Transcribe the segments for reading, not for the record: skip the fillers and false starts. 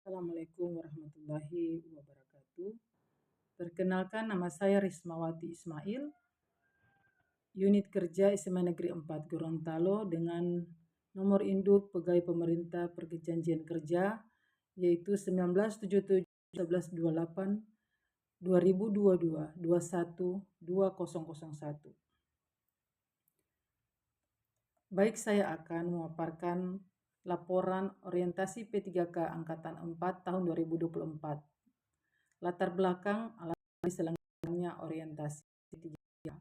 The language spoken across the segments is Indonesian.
Assalamualaikum warahmatullahi wabarakatuh. Perkenalkan, nama saya Rismawati Ismail, unit kerja SMA Negeri 4 Gorontalo dengan nomor induk pegawai pemerintah perjanjian kerja yaitu 1977 1128 2022 21 2001. Baik, saya akan memaparkan laporan orientasi P3K Angkatan 4 tahun 2024. Latar belakang alasan diselenggarakannya orientasi P3K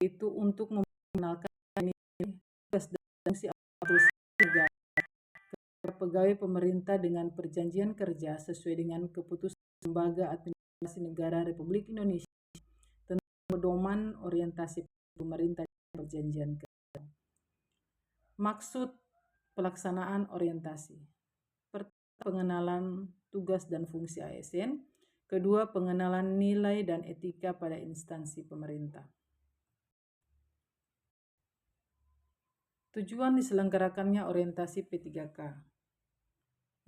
itu untuk mengenalkan tugas dan fungsi negara pegawai pemerintah dengan perjanjian kerja sesuai dengan keputusan Lembaga Administrasi Negara Republik Indonesia tentang pedoman orientasi pemerintah dan perjanjian kerja. Maksud pelaksanaan orientasi. Pertama, pengenalan tugas dan fungsi ASN. Kedua, pengenalan nilai dan etika pada instansi pemerintah. Tujuan diselenggarakannya orientasi P3K.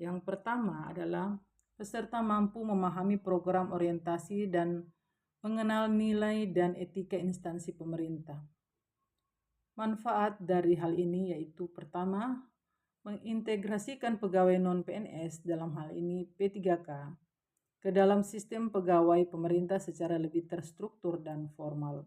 Yang pertama adalah peserta mampu memahami program orientasi dan mengenal nilai dan etika instansi pemerintah. Manfaat dari hal ini yaitu pertama, mengintegrasikan pegawai non-PNS dalam hal ini P3K ke dalam sistem pegawai pemerintah secara lebih terstruktur dan formal.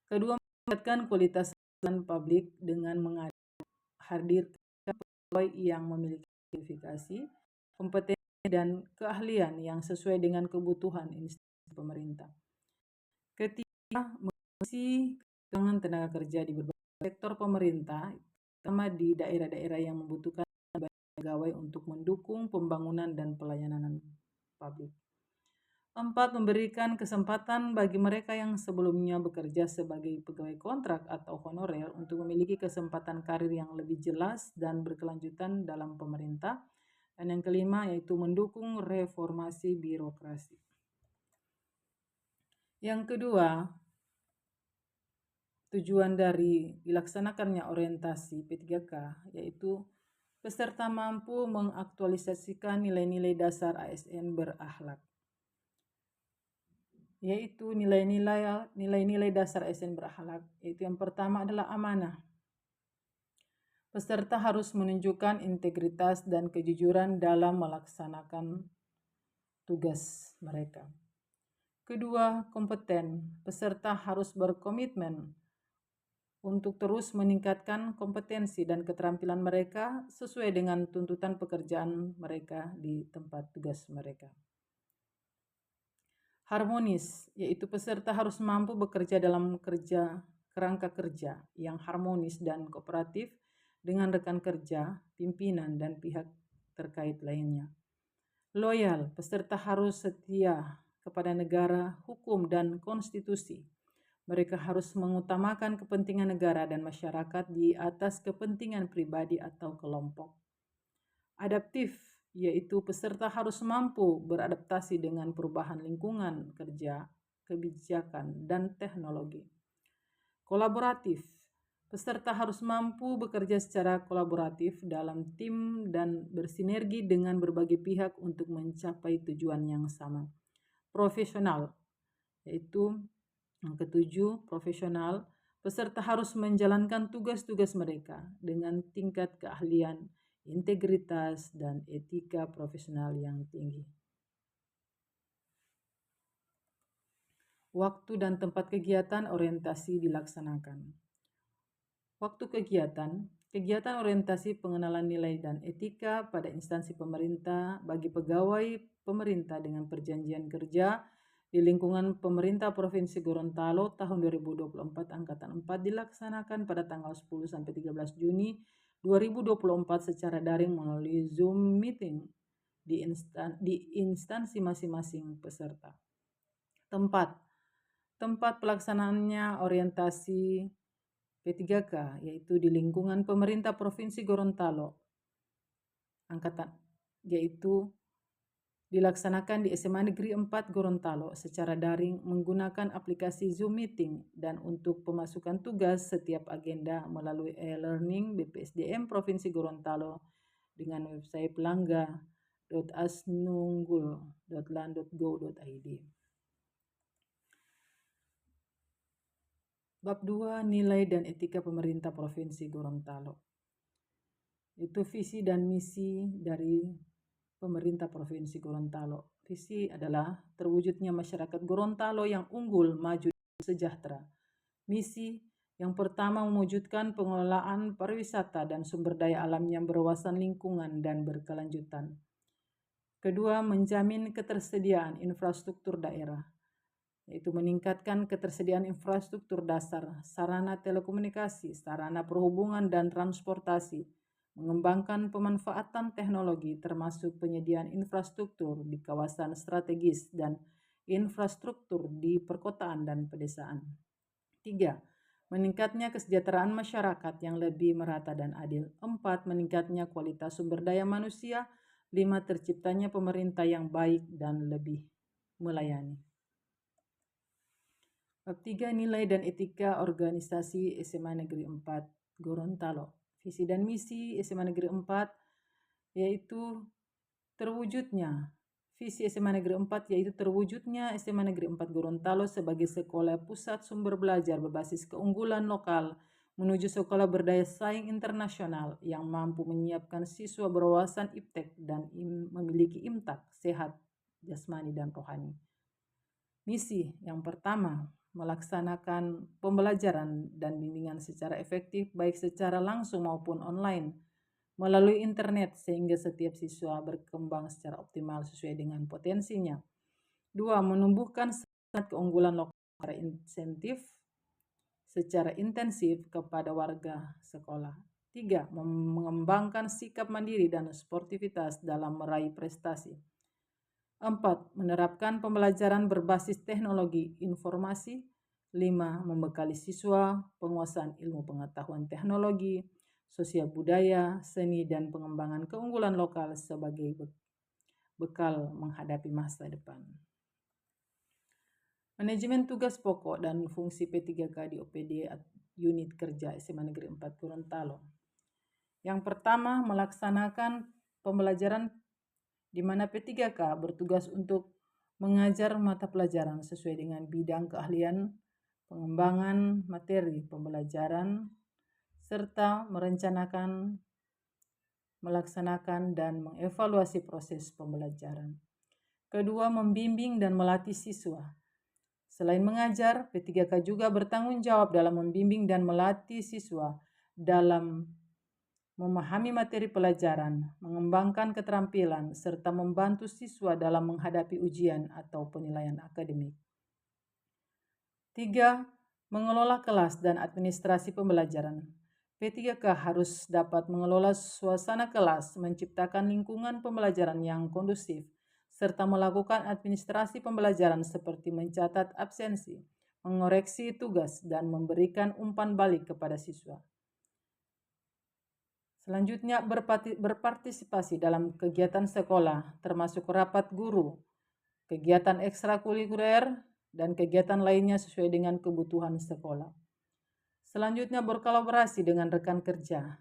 Kedua, meningkatkan kualitas pelayanan publik dengan menghadirkan pegawai yang memiliki kualifikasi, kompetensi, dan keahlian yang sesuai dengan kebutuhan instansi pemerintah. Ketiga, mengisi kekurangan tenaga kerja di berbagai sektor pemerintah, terutama di daerah-daerah yang membutuhkan pegawai untuk mendukung pembangunan dan pelayanan publik. 4. Memberikan kesempatan bagi mereka yang sebelumnya bekerja sebagai pegawai kontrak atau honorer untuk memiliki kesempatan karir yang lebih jelas dan berkelanjutan dalam pemerintah. Dan yang kelima yaitu mendukung reformasi birokrasi. Yang kedua, tujuan dari dilaksanakannya orientasi P3K yaitu peserta mampu mengaktualisasikan nilai-nilai dasar ASN berakhlak. Yaitu nilai-nilai dasar ASN berakhlak, yaitu yang pertama adalah amanah. Peserta harus menunjukkan integritas dan kejujuran dalam melaksanakan tugas mereka. Kedua, kompeten. Peserta harus berkomitmen untuk terus meningkatkan kompetensi dan keterampilan mereka sesuai dengan tuntutan pekerjaan mereka di tempat tugas mereka. Harmonis, yaitu peserta harus mampu bekerja dalam kerangka kerja yang harmonis dan kooperatif dengan rekan kerja, pimpinan, dan pihak terkait lainnya. Loyal, peserta harus setia kepada negara, hukum, dan konstitusi. Mereka harus mengutamakan kepentingan negara dan masyarakat di atas kepentingan pribadi atau kelompok. Adaptif, yaitu peserta harus mampu beradaptasi dengan perubahan lingkungan kerja, kebijakan, dan teknologi. Kolaboratif, peserta harus mampu bekerja secara kolaboratif dalam tim dan bersinergi dengan berbagai pihak untuk mencapai tujuan yang sama. Profesional, yaitu yang ketujuh, profesional, peserta harus menjalankan tugas-tugas mereka dengan tingkat keahlian, integritas, dan etika profesional yang tinggi. Waktu dan tempat kegiatan orientasi dilaksanakan. Waktu kegiatan orientasi pengenalan nilai dan etika pada instansi pemerintah bagi pegawai pemerintah dengan perjanjian kerja di lingkungan pemerintah Provinsi Gorontalo tahun 2024 Angkatan 4 dilaksanakan pada tanggal 10 sampai 13 Juni 2024 secara daring melalui Zoom meeting di instansi masing-masing peserta. Tempat pelaksanaannya orientasi P3K yaitu di lingkungan pemerintah Provinsi Gorontalo yaitu dilaksanakan di SMA Negeri 4 Gorontalo secara daring menggunakan aplikasi Zoom Meeting, dan untuk pemasukan tugas setiap agenda melalui e-learning BPSDM Provinsi Gorontalo dengan website pelangga.asnunggul.lan.go.id. Bab 2, nilai dan etika pemerintah Provinsi Gorontalo. Itu visi dan misi dari pemerintah Provinsi Gorontalo. Visi adalah terwujudnya masyarakat Gorontalo yang unggul, maju, dan sejahtera. Misi yang pertama, mewujudkan pengelolaan pariwisata dan sumber daya alam yang berwawasan lingkungan dan berkelanjutan. Kedua, menjamin ketersediaan infrastruktur daerah, yaitu meningkatkan ketersediaan infrastruktur dasar, sarana telekomunikasi, sarana perhubungan dan transportasi, mengembangkan pemanfaatan teknologi termasuk penyediaan infrastruktur di kawasan strategis dan infrastruktur di perkotaan dan pedesaan. 3. Meningkatnya kesejahteraan masyarakat yang lebih merata dan adil. 4. Meningkatnya kualitas sumber daya manusia. 5. Terciptanya pemerintah yang baik dan lebih melayani. Bab 3, nilai dan etika organisasi SMA Negeri 4 Gorontalo. Visi dan misi SMA Negeri 4 yaitu terwujudnya visi SMA Negeri 4 yaitu terwujudnya SMA Negeri 4 Gorontalo sebagai sekolah pusat sumber belajar berbasis keunggulan lokal menuju sekolah berdaya saing internasional yang mampu menyiapkan siswa berwawasan iptek dan memiliki imtak sehat jasmani dan rohani. Misi yang pertama, melaksanakan pembelajaran dan bimbingan secara efektif baik secara langsung maupun online melalui internet sehingga setiap siswa berkembang secara optimal sesuai dengan potensinya. 2. Menumbuhkan semangat keunggulan lokal secara insentif secara intensif kepada warga sekolah. 3. Mengembangkan sikap mandiri dan sportivitas dalam meraih prestasi. 4. Menerapkan pembelajaran berbasis teknologi informasi. 5. Membekali siswa penguasaan ilmu pengetahuan teknologi, sosial budaya, seni, dan pengembangan keunggulan lokal sebagai bekal menghadapi masa depan. Manajemen tugas pokok dan fungsi P3K di OPD unit kerja SMA Negeri 4 Gorontalo. Yang pertama, melaksanakan pembelajaran di mana P3K bertugas untuk mengajar mata pelajaran sesuai dengan bidang keahlian, pengembangan materi pembelajaran, serta merencanakan, melaksanakan, dan mengevaluasi proses pembelajaran. Kedua, membimbing dan melatih siswa. Selain mengajar, P3K juga bertanggung jawab dalam membimbing dan melatih siswa dalam memahami materi pelajaran, mengembangkan keterampilan, serta membantu siswa dalam menghadapi ujian atau penilaian akademik. 3. Mengelola kelas dan administrasi pembelajaran. P3K harus dapat mengelola suasana kelas, menciptakan lingkungan pembelajaran yang kondusif, serta melakukan administrasi pembelajaran seperti mencatat absensi, mengoreksi tugas, dan memberikan umpan balik kepada siswa. Selanjutnya, berpartisipasi dalam kegiatan sekolah, termasuk rapat guru, kegiatan ekstrakurikuler, dan kegiatan lainnya sesuai dengan kebutuhan sekolah. Selanjutnya, berkolaborasi dengan rekan kerja.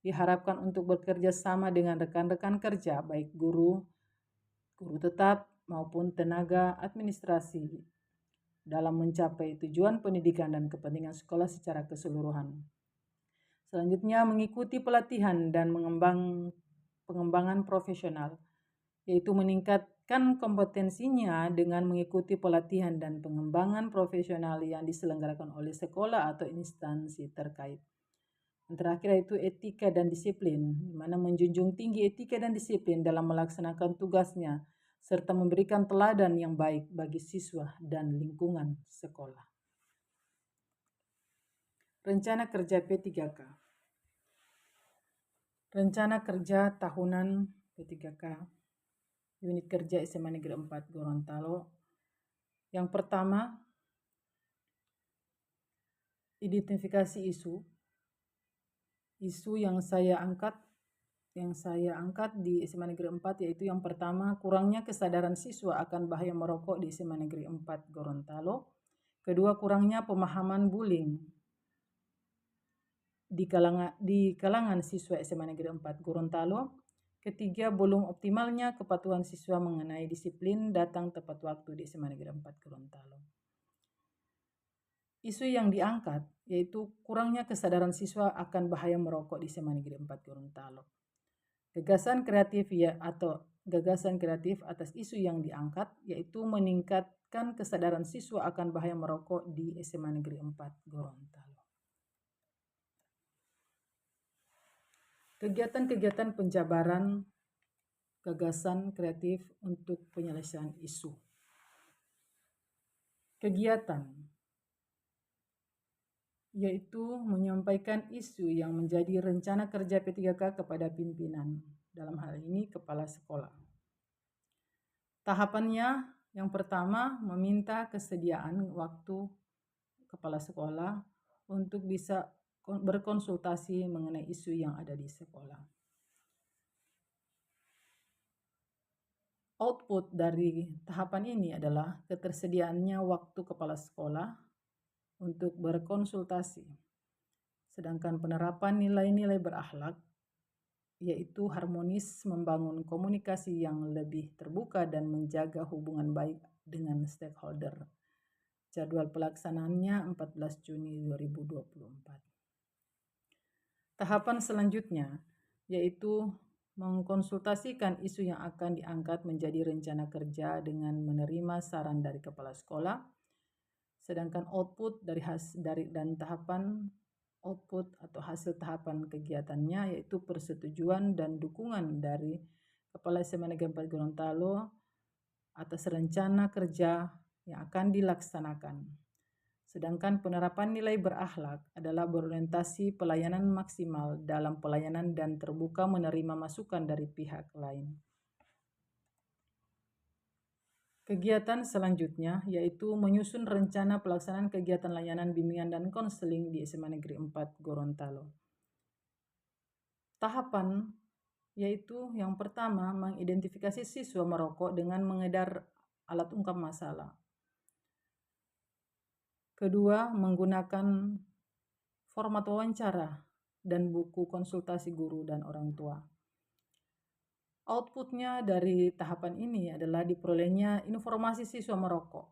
Diharapkan untuk bekerja sama dengan rekan-rekan kerja, baik guru tetap maupun tenaga administrasi dalam mencapai tujuan pendidikan dan kepentingan sekolah secara keseluruhan. Selanjutnya, mengikuti pelatihan dan pengembangan profesional, yaitu meningkatkan kompetensinya dengan mengikuti pelatihan dan pengembangan profesional yang diselenggarakan oleh sekolah atau instansi terkait. Yang terakhir yaitu etika dan disiplin, di mana menjunjung tinggi etika dan disiplin dalam melaksanakan tugasnya, serta memberikan teladan yang baik bagi siswa dan lingkungan sekolah. Rencana kerja P3K. Rencana kerja tahunan P3K unit kerja SMA Negeri 4 Gorontalo. Yang pertama, identifikasi isu yang saya angkat di SMA Negeri 4 yaitu yang pertama, kurangnya kesadaran siswa akan bahaya merokok di SMA Negeri 4 Gorontalo. Kedua, kurangnya pemahaman bullying di kalangan siswa SMA Negeri 4 Gorontalo. Ketiga, belum optimalnya kepatuhan siswa mengenai disiplin datang tepat waktu di SMA Negeri 4 Gorontalo. Isu yang diangkat yaitu kurangnya kesadaran siswa akan bahaya merokok di SMA Negeri 4 Gorontalo. Gagasan kreatif atas isu yang diangkat yaitu meningkatkan kesadaran siswa akan bahaya merokok di SMA Negeri 4 Gorontalo. Kegiatan-kegiatan penjabaran gagasan kreatif untuk penyelesaian isu. Kegiatan yaitu menyampaikan isu yang menjadi rencana kerja P3K kepada pimpinan, dalam hal ini kepala sekolah. Tahapannya yang pertama meminta kesediaan waktu kepala sekolah untuk bisa berkonsultasi mengenai isu yang ada di sekolah. Output dari tahapan ini adalah ketersediaannya waktu kepala sekolah untuk berkonsultasi. Sedangkan penerapan nilai-nilai berakhlak yaitu harmonis membangun komunikasi yang lebih terbuka dan menjaga hubungan baik dengan stakeholder. Jadwal pelaksanaannya 14 Juni 2024. Tahapan selanjutnya yaitu mengkonsultasikan isu yang akan diangkat menjadi rencana kerja dengan menerima saran dari kepala sekolah. Sedangkan output dan tahapan output atau hasil tahapan kegiatannya yaitu persetujuan dan dukungan dari Kepala SMA Negeri 4 Gorontalo atas rencana kerja yang akan dilaksanakan. Sedangkan penerapan nilai berakhlak adalah berorientasi pelayanan maksimal dalam pelayanan dan terbuka menerima masukan dari pihak lain. Kegiatan selanjutnya yaitu menyusun rencana pelaksanaan kegiatan layanan bimbingan dan konseling di SMA Negeri 4 Gorontalo. Tahapan yaitu yang pertama mengidentifikasi siswa merokok dengan mengedar alat ungkap masalah. Kedua, menggunakan format wawancara dan buku konsultasi guru dan orang tua. Outputnya dari tahapan ini adalah diperolehnya informasi siswa merokok,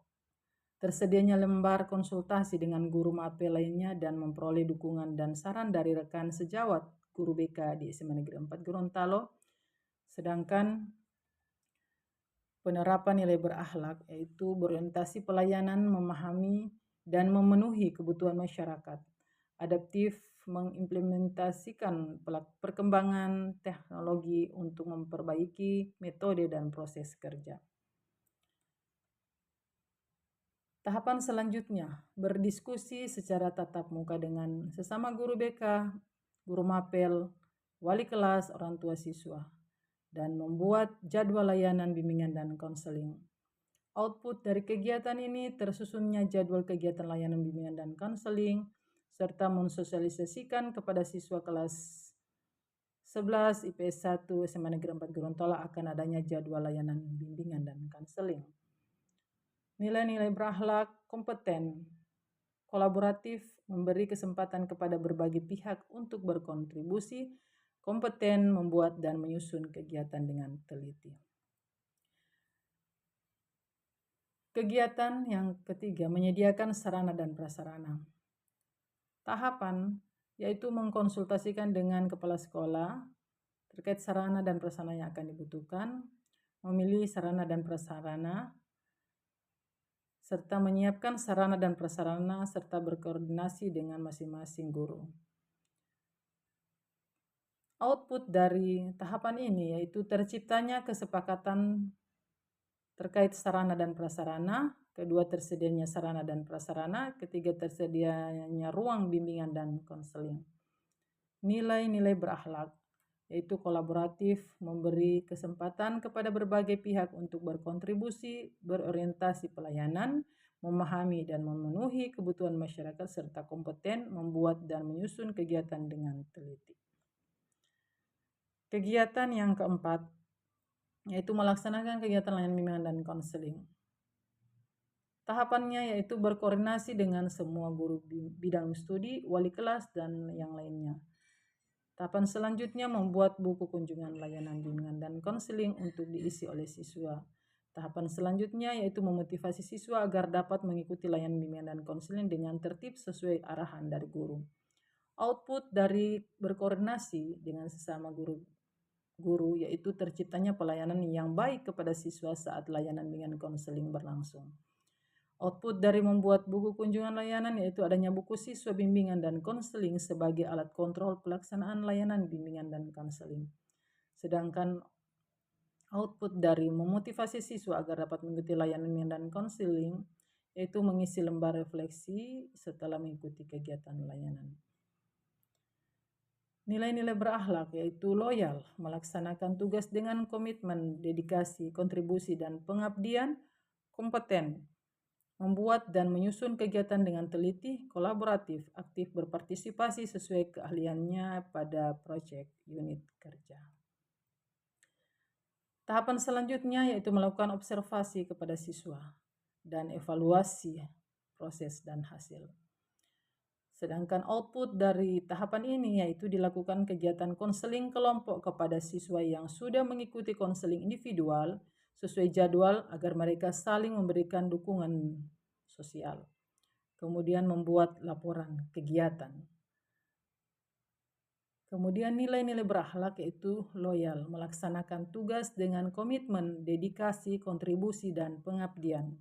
tersedianya lembar konsultasi dengan guru mapel lainnya dan memperoleh dukungan dan saran dari rekan sejawat guru BK di SMA Negeri 4 Gorontalo. Sedangkan penerapan nilai berakhlak yaitu berorientasi pelayanan, memahami dan memenuhi kebutuhan masyarakat, adaptif, mengimplementasikan perkembangan teknologi untuk memperbaiki metode dan proses kerja. Tahapan selanjutnya, berdiskusi secara tatap muka dengan sesama guru BK, guru mapel, wali kelas, orang tua siswa, dan membuat jadwal layanan bimbingan dan konseling. Output dari kegiatan ini tersusunnya jadwal kegiatan layanan bimbingan dan konseling, serta mensosialisasikan kepada siswa kelas 11 IPS 1 SMA Negeri 4 Gorontalo akan adanya jadwal layanan bimbingan dan konseling. Nilai-nilai berakhlak, kompeten, kolaboratif, memberi kesempatan kepada berbagai pihak untuk berkontribusi, kompeten, membuat dan menyusun kegiatan dengan teliti. Kegiatan yang ketiga, menyediakan sarana dan prasarana. Tahapan yaitu mengkonsultasikan dengan kepala sekolah terkait sarana dan prasarana yang akan dibutuhkan, memilih sarana dan prasarana, serta menyiapkan sarana dan prasarana serta berkoordinasi dengan masing-masing guru. Output dari tahapan ini yaitu terciptanya kesepakatan terkait sarana dan prasarana, kedua tersedianya sarana dan prasarana, ketiga tersedianya ruang bimbingan dan konseling. Nilai-nilai berakhlak yaitu kolaboratif, memberi kesempatan kepada berbagai pihak untuk berkontribusi, berorientasi pelayanan, memahami dan memenuhi kebutuhan masyarakat, serta kompeten membuat dan menyusun kegiatan dengan teliti. Kegiatan yang keempat yaitu melaksanakan kegiatan layanan bimbingan dan konseling. Tahapannya yaitu berkoordinasi dengan semua guru bidang studi, wali kelas, dan yang lainnya. Tahapan selanjutnya membuat buku kunjungan layanan bimbingan dan konseling untuk diisi oleh siswa. Tahapan selanjutnya yaitu memotivasi siswa agar dapat mengikuti layanan bimbingan dan konseling dengan tertib sesuai arahan dari guru. Output dari berkoordinasi dengan sesama guru yaitu terciptanya pelayanan yang baik kepada siswa saat layanan bimbingan konseling berlangsung. Output dari membuat buku kunjungan layanan yaitu adanya buku siswa bimbingan dan konseling sebagai alat kontrol pelaksanaan layanan bimbingan dan konseling. Sedangkan output dari memotivasi siswa agar dapat mengikuti layanan bimbingan dan konseling yaitu mengisi lembar refleksi setelah mengikuti kegiatan layanan. Nilai-nilai berakhlak yaitu loyal, melaksanakan tugas dengan komitmen, dedikasi, kontribusi, dan pengabdian, kompeten, membuat dan menyusun kegiatan dengan teliti, kolaboratif, aktif berpartisipasi sesuai keahliannya pada proyek unit kerja. Tahapan selanjutnya yaitu melakukan observasi kepada siswa dan evaluasi proses dan hasil. Sedangkan output dari tahapan ini yaitu dilakukan kegiatan konseling kelompok kepada siswa yang sudah mengikuti konseling individual sesuai jadwal agar mereka saling memberikan dukungan sosial. Kemudian membuat laporan kegiatan. Kemudian nilai-nilai berakhlak yaitu loyal, melaksanakan tugas dengan komitmen, dedikasi, kontribusi, dan pengabdian.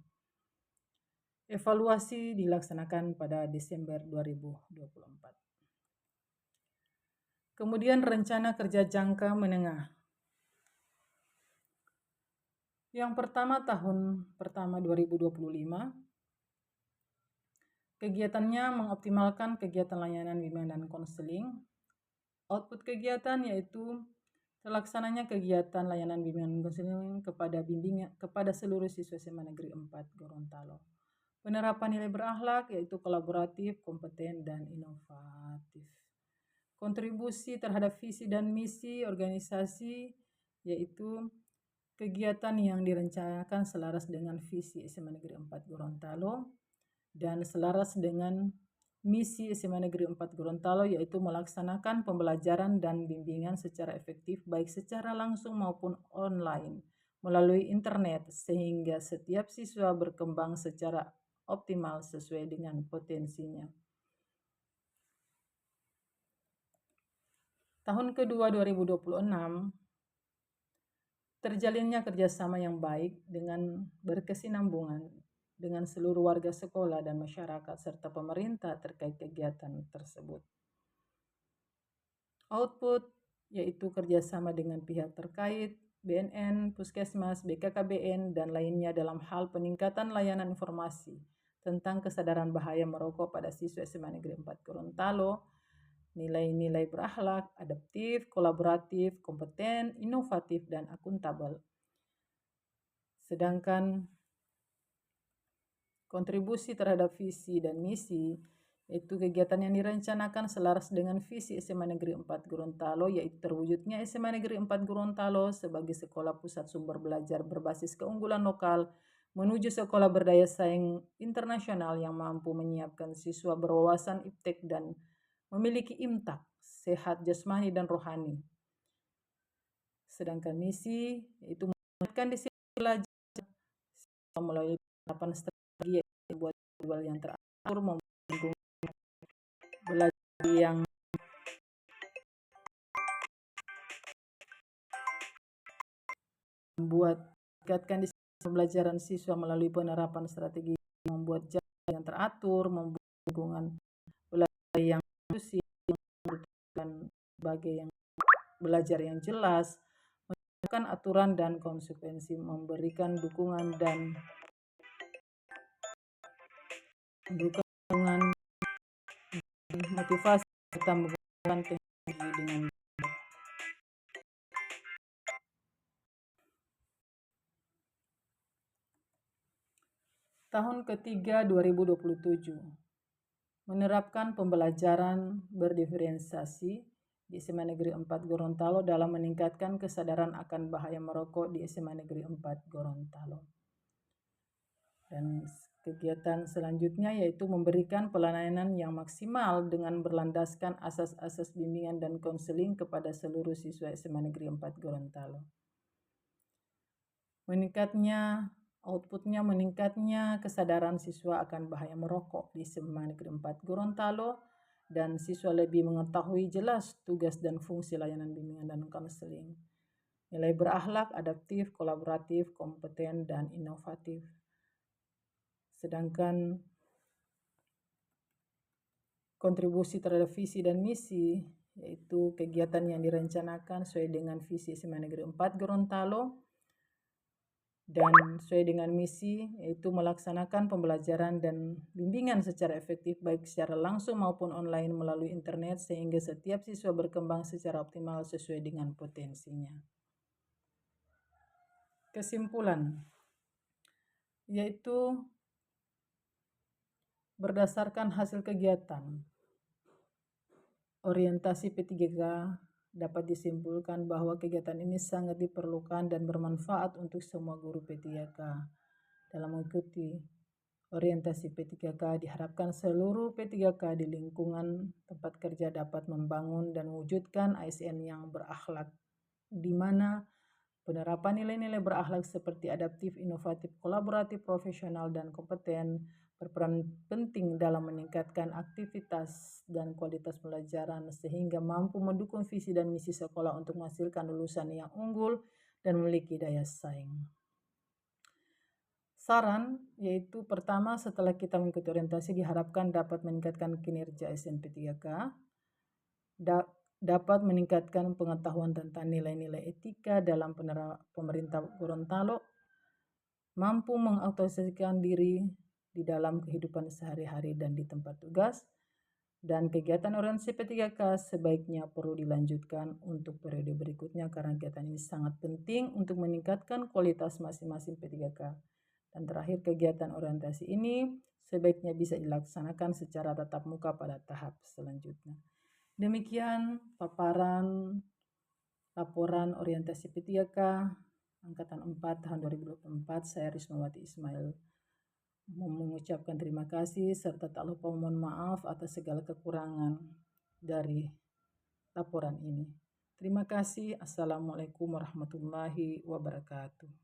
Evaluasi dilaksanakan pada Desember 2024. Kemudian rencana kerja jangka menengah. Yang pertama tahun pertama 2025, kegiatannya mengoptimalkan kegiatan layanan bimbingan dan konseling. Output kegiatan yaitu terlaksananya kegiatan layanan bimbingan dan konseling kepada seluruh siswa SMA Negeri 4 Gorontalo. Penerapan nilai berakhlak yaitu kolaboratif, kompeten, dan inovatif. Kontribusi terhadap visi dan misi organisasi yaitu kegiatan yang direncanakan selaras dengan visi SMA Negeri 4 Gorontalo dan selaras dengan misi SMA Negeri 4 Gorontalo yaitu melaksanakan pembelajaran dan bimbingan secara efektif baik secara langsung maupun online melalui internet sehingga setiap siswa berkembang secara optimal sesuai dengan potensinya. Tahun kedua 2026, terjalinnya kerjasama yang baik dengan berkesinambungan dengan seluruh warga sekolah dan masyarakat serta pemerintah terkait kegiatan tersebut. Output yaitu kerjasama dengan pihak terkait, BNN, Puskesmas, BKKBN, dan lainnya dalam hal peningkatan layanan informasi tentang kesadaran bahaya merokok pada siswa SMA Negeri 4 Gorontalo, nilai-nilai berakhlak, adaptif, kolaboratif, kompeten, inovatif, dan akuntabel. Sedangkan kontribusi terhadap visi dan misi, yaitu kegiatan yang direncanakan selaras dengan visi SMA Negeri 4 Gorontalo, yaitu terwujudnya SMA Negeri 4 Gorontalo sebagai sekolah pusat sumber belajar berbasis keunggulan lokal menuju sekolah berdaya saing internasional yang mampu menyiapkan siswa berwawasan iptek dan memiliki imtak, sehat jasmani dan rohani. Sedangkan misi yaitu meningkatkan disiplin belajar melalui penerapan strategi yang buat jadwal yang teratur, mendukung belajar yang membuat meningkatkan disiplin pembelajaran siswa melalui penerapan strategi membuat jadwal yang teratur, membuat lingkungan belajar yang inklusif, dan sebagai yang belajar yang jelas, menetapkan aturan dan konsekuensi, memberikan dukungan dan motivasi serta menggunakan teknologi dengan tahun ketiga 2027 menerapkan pembelajaran berdiferensiasi di SMA Negeri 4 Gorontalo dalam meningkatkan kesadaran akan bahaya merokok di SMA Negeri 4 Gorontalo. Dan kegiatan selanjutnya yaitu memberikan pelayanan yang maksimal dengan berlandaskan asas-asas bimbingan dan konseling kepada seluruh siswa SMA Negeri 4 Gorontalo. Meningkatnya kesadaran siswa akan bahaya merokok di SMA Negeri 4 Gorontalo, dan siswa lebih mengetahui jelas tugas dan fungsi layanan bimbingan dan konseling. Nilai berakhlak, adaptif, kolaboratif, kompeten, dan inovatif. Sedangkan kontribusi terhadap visi dan misi, yaitu kegiatan yang direncanakan sesuai dengan visi SMA Negeri 4 Gorontalo, dan sesuai dengan misi, yaitu melaksanakan pembelajaran dan bimbingan secara efektif baik secara langsung maupun online melalui internet, sehingga setiap siswa berkembang secara optimal sesuai dengan potensinya. Kesimpulan, yaitu berdasarkan hasil kegiatan orientasi P3K dapat disimpulkan bahwa kegiatan ini sangat diperlukan dan bermanfaat untuk semua guru P3K. Dalam mengikuti orientasi P3K, diharapkan seluruh P3K di lingkungan tempat kerja dapat membangun dan mewujudkan ASN yang berakhlak, di mana penerapan nilai-nilai berakhlak seperti adaptif, inovatif, kolaboratif, profesional, dan kompeten berperan penting dalam meningkatkan aktivitas dan kualitas pelajaran sehingga mampu mendukung visi dan misi sekolah untuk menghasilkan lulusan yang unggul dan memiliki daya saing. Saran yaitu pertama, setelah kita mengikuti orientasi diharapkan dapat meningkatkan kinerja ASN P3K, dapat meningkatkan pengetahuan tentang nilai-nilai etika dalam pemerintah Gorontalo, mampu mengaktualisasikan diri di dalam kehidupan sehari-hari dan di tempat tugas, dan kegiatan orientasi P3K sebaiknya perlu dilanjutkan untuk periode berikutnya karena kegiatan ini sangat penting untuk meningkatkan kualitas masing-masing P3K. Dan terakhir, kegiatan orientasi ini sebaiknya bisa dilaksanakan secara tatap muka pada tahap selanjutnya. Demikian paparan laporan orientasi P3K Angkatan 4 tahun 2024. Saya Rismawati Ismail mengucapkan terima kasih serta tak lupa mohon maaf atas segala kekurangan dari laporan ini. Terima kasih. Assalamualaikum warahmatullahi wabarakatuh.